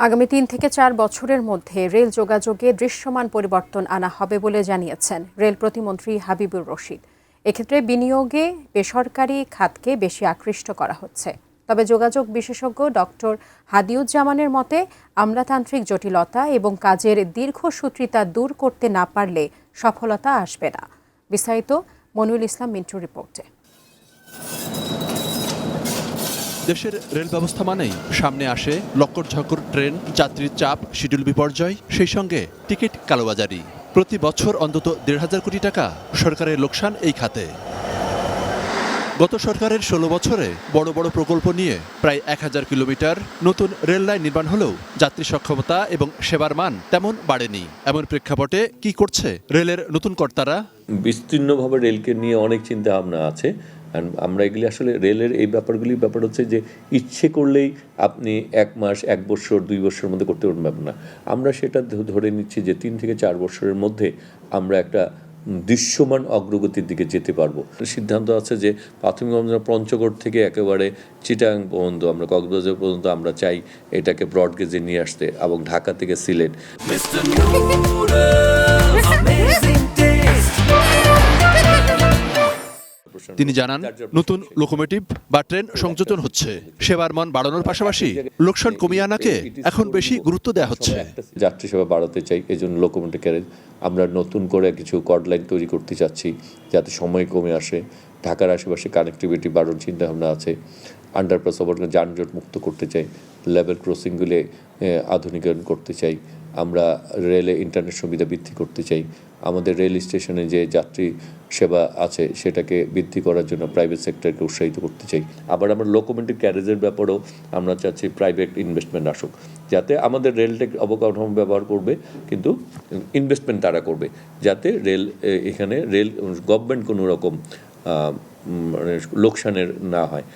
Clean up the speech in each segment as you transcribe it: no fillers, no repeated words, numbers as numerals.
আগামী ৩ থেকে ৪ বছরের মধ্যে রেল যোগাযোগে দৃশ্যমান পরিবর্তন আনা হবে বলে জানিয়েছেন রেল প্রতিমন্ত্রী হাবিবুর রশিদ। এক্ষেত্রে বিনিয়োগে বেসরকারি খাতকে বেশি আকৃষ্ট করা হচ্ছে। তবে যোগাযোগ বিশেষজ্ঞ ডক্টর হাদিউজ্জামানের মতে আমলাতান্ত্রিক জটিলতা এবং কাজের দীর্ঘসূত্রিতা দূর করতে না পারলে সফলতা আসবে না। বিস্তারিত মনিরুল ইসলাম মিন্টুর রিপোর্টে। দেশের রেল ব্যবস্থা মানেই সামনে আসে লক্কর ঝক্কর ট্রেন, যাত্রীর চাপ, শিডিউল বিপর্যয়, সেই সঙ্গে টিকিট কালোবাজারি। প্রতি বছর অন্তত ১,৫০০ কোটি টাকা সরকারের লোকসান এই খাতে। গত সরকারের ১৬ বছরে বড় বড় প্রকল্প নিয়ে প্রায় ১,০০০ কিলোমিটার নতুন রেল লাইন নির্মাণ হলেও যাত্রী সক্ষমতা এবং সেবার মান তেমন বাড়েনি। এমন প্রেক্ষাপটে কি করছে রেলের নতুন কর্তারা? বিস্তীর্ণভাবে রেলকে নিয়ে অনেক চিন্তা ভাবনা আছে। আমরা এগুলি আসলে রেলের এই ব্যাপার হচ্ছে যে ইচ্ছে করলেই আপনি ১ মাস, ১ বছর, ২ বছরের মধ্যে করতে পারবেন না। আমরা সেটা ধরে নিচ্ছি যে ৩ থেকে ৪ বছরের মধ্যে আমরা একটা দৃশ্যমান অগ্রগতির দিকে যেতে পারবো। সিদ্ধান্ত আছে যে প্রাথমিকভাবে পঞ্চগড় থেকে একেবারে চিটাগাং পর্যন্ত, আমরা কক্সবাজার পর্যন্ত আমরা চাই এটাকে ব্রডগেজে নিয়ে আসতে, এবং ঢাকা থেকে সিলেট। তিনি জানান, নতুন লোকোমোটিভ বা ট্রেন সংযোজন হচ্ছে। সেবার মান বাড়ানোর পাশাপাশি লোকসান কমিয়ে আনাকে এখন বেশি গুরুত্ব দেওয়া হচ্ছে। যাত্রী সেবা বাড়াতে চাই, এই জন্য লোকোমোটিভ ক্যারেজ আমরা নতুন করে কিছু কর্ড লাইন তৈরি করতে চাচ্ছি যাতে সময় কমে আসে। ঢাকার আশেপাশে কানেক্টিভিটি বাড়ানোর চিন্তাভাবনা আছে। আন্ডারপাস ওভারপাস যানজট মুক্ত করতে চাই। লেভেল ক্রসিংগুলি আধুনিকায়ন করতে চাই। আমরা রেলে ইন্টারনেট সুবিধা বৃদ্ধি করতে চাই। আমাদের রেল স্টেশনে যে যাত্রী সেবা আছে সেটাকে বৃদ্ধি করার জন্য প্রাইভেট সেক্টরকে উৎসাহিত করতে চাই। আবার আমরা লোকোমোটিভ ক্যারেজের ব্যাপারেও আমরা চাচ্ছি প্রাইভেট ইনভেস্টমেন্ট আসুক, যাতে আমাদের রেলটেক অবকাঠামো ব্যবহার করবে কিন্তু ইনভেস্টমেন্ট তারা করবে, যাতে এখানে রেল গভর্নমেন্ট কোনো রকম লোকসানের না হয়।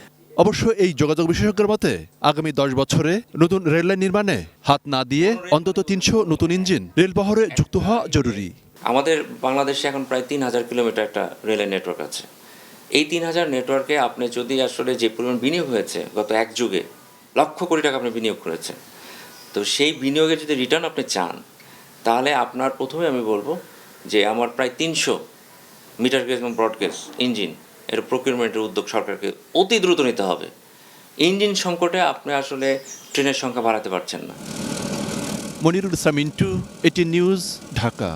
অবশ্য এই যোগাযোগ বিশেষজ্ঞের মতে আগামী ১০ বছরে নতুন রেললাইন নির্মাণে হাত না দিয়ে অন্তত ৩০০ নতুন ইঞ্জিন রেলবহরে যুক্ত হওয়া জরুরি। আমাদের বাংলাদেশে এখন প্রায় ৩,০০০ কিলোমিটার একটা রেলের নেটওয়ার্ক আছে। এই ৩,০০০ নেটওয়ার্কে আপনি যদি আসলে যে পরিমাণ বিনিয়োগ হয়েছে গত এক যুগে, লক্ষ কোটি টাকা আপনি বিনিয়োগ করেছেন, তো সেই বিনিয়োগের যদি রিটার্ন আপনি চান, তাহলে আপনার প্রথমে আমি বলবো যে আমার প্রায় ৩০০ মিটার গেজ এবং ব্রডগেজ ইঞ্জিন এর প্রকিউরমেন্টের উদ্যোগ সরকারকে অতি দ্রুত নিতে হবে। ইঞ্জিন সংকটে আপনি আসলে ট্রেনের সংখ্যা বাড়াতে পারছেন না। Monirul Islam Mintu, ATN news, Dhaka.